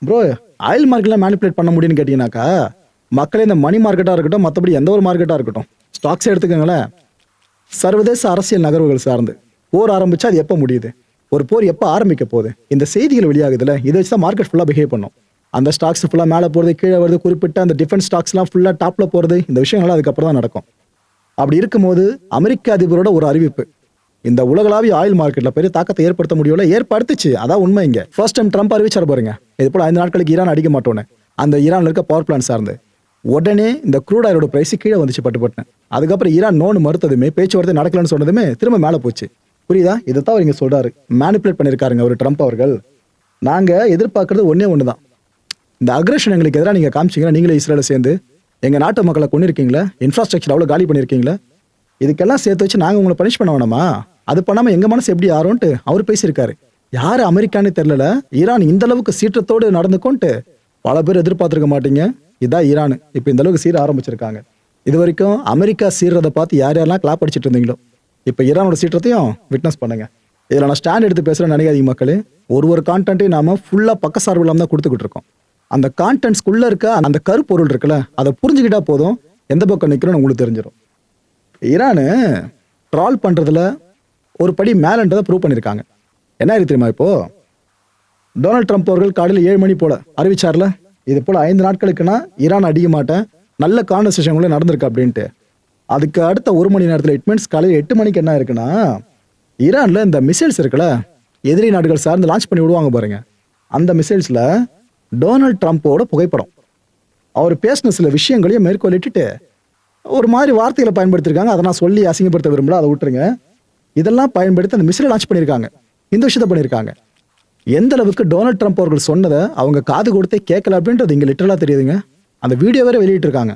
Bro, oil மார்க்கெட்லாம் manipulate பண்ண முடியும்னு கேட்டிங்கனாக்கா, மக்களே இந்த மணி மார்க்கெட்டாக இருக்கட்டும், மற்றபடி எந்த ஒரு மார்க்கெட்டாக இருக்கட்டும், ஸ்டாக்ஸே எடுத்துக்கோங்களேன். சர்வதேச அரசியல் நகர்வுகள் சார்ந்து போர் ஆரம்பிச்சா அது எப்போ முடியுது, ஒரு போர் எப்போ ஆரம்பிக்க போகுது, இந்த செய்திகள் வெளியாகுதுல, இதை வச்சு தான் மார்க்கெட் ஃபுல்லாக பிஹேவ் பண்ணும். அந்த ஸ்டாக்ஸ் ஃபுல்லாக மேலே போகிறது, கீழே வருது, குறிப்பிட்ட அந்த டிஃபென்ஸ் ஸ்டாக்ஸ்லாம் ஃபுல்லாக டாப்பில் போகிறது, இந்த விஷயங்கள்லாம் அதுக்கப்புறம் தான் நடக்கும். அப்படி இருக்கும்போது அமெரிக்க அதிபரோட ஒரு அறிவிப்பு இந்த உலகளாவிய ஆயில் மார்க்கெட்ல பெரிய தாக்கத்தை ஏற்படுத்த முடியல, ஏற்படுத்துச்சு. அதான் உண்மை. இங்க ஃபர்ஸ்ட் டைம் ட்ரம்ப் அறிவிச்சார் பாருங்க, இது போல 5 நாட்களுக்கு ஈரான் அடிக்க மாட்டோன்னு. அந்த ஈரான்ல இருக்க பவர் பிளான்ட் சார்ந்து உடனே இந்த க்ரூட் ஆயிலோட பிரைஸ் கீழே வந்துச்சு பட்டு. அதுக்கப்புறம் ஈரான் நோன்னு மறுத்ததுமே, பேச்சுவார்த்தை நடக்கலன்னு சொன்னதுமே திரும்ப மேலே போச்சு. புரியுதா? இதைத்தான் அவர் இங்க சொல்றாரு. மேனிப்புலேட் பண்ணிருக்காருங்க அவர் ட்ரம்ப் அவர்கள். நாங்க எதிர்பார்க்கறது ஒண்ணே தான், இந்த அக்ரஷன் எங்களுக்கு எதிராக நீங்க காமிச்சீங்கன்னா, நீங்களே இஸ்ரேல சேர்ந்து எங்க நாட்டு மக்களை கொண்டு இருக்கீங்களா, இன்ஃப்ராஸ்ட்ரக்சர் அவ்வளவு காலி பண்ணிருக்கீங்களா, இதுக்கெல்லாம் சேர்த்து வச்சு நாங்க உங்களை பனிஷ் பண்ண வேணாமா? அது பண்ணாம எங்க மனசு எப்படி ஆறும்ட்டு அவர் பேசியிருக்காரு. யாரு அமெரிக்கான்னு தெரியல, ஈரான் இந்த அளவுக்கு சீற்றத்தோடு நடந்துக்கொண்டு பல பேர் எதிர்பார்த்திருக்க மாட்டீங்க. இதான் ஈரான் இப்ப இந்த அளவுக்கு சீர ஆரம்பிச்சிருக்காங்க. இது வரைக்கும் அமெரிக்கா சீர்றதை பார்த்து யார் யாரெல்லாம் கிளாப் அடிச்சிட்டு இருந்தீங்களோ, இப்ப ஈரானோட சீற்றத்தையும் விட்னஸ் பண்ணுங்க. இதுல நான் ஸ்டாண்ட் எடுத்து பேசுறேன்னு நினைக்காதீங்க மக்களே. ஒரு கான்டென்ட்டையும் நாம ஃபுல்லா பக்கசார்பு இல்லாம தான் கொடுத்துக்கிட்டு இருக்கோம். அந்த கான்டென்ட்ஸ்குள்ள இருக்க அந்த கருப்பொருள் இருக்குல்ல, அதை புரிஞ்சுக்கிட்டா போதும், எந்த பக்கம் நிற்கிறோன்னு உங்களுக்கு தெரிஞ்சிடும். ஈரானு ட்ரால் பண்றதுல ஒரு படி மேலன்றதை ப்ரூவ் பண்ணியிருக்காங்க. என்ன தெரியுமா? இப்போ டொனால்ட் ட்ரம்ப் அவர்கள் காலையில் 7 மணி போல அறிவிச்சார்ல, இது போல 5 நாட்களுக்குன்னா ஈரான் அடிக்க மாட்டேன், நல்ல கான்வர்சேஷன் நடந்திருக்கு அப்படின்ட்டு. அதுக்கு அடுத்த 1 மணி நேரத்தில், இட் மீன்ஸ் காலையில் 8 மணிக்கு என்ன இருக்குன்னா, ஈரான்ல இந்த மிசைல்ஸ் இருக்குல்ல, எதிரி நாடுகள் சார்ந்து லான்ச் பண்ணி விடுவாங்க பாருங்க, அந்த மிசைல்ஸ்ல டொனால்ட் ட்ரம்ப்போட புகைப்படம், அவர் பேசின சில விஷயங்களையும் மேற்கொள்ளிட்டு ஒரு மாதிரி வார்த்தைகளை பயன்படுத்திருக்காங்க. அதை நான் சொல்லி அசிங்கப்படுத்த விரும்பல, அதை விட்டுருங்க. இதெல்லாம் பயன்படுத்தி அந்த மிசைலை லான்ச் பண்ணியிருக்காங்க. இந்த விஷயத்தை பண்ணியிருக்காங்க. எந்த அளவுக்கு டொனால்ட் ட்ரம்ப் அவர்கள் சொன்னதை அவங்க காது கொடுத்தே கேட்கல அப்படின்றது இங்க லிட்டரலா தெரியுதுங்க. அந்த வீடியோ வேற வெளியிட்டு இருக்காங்க.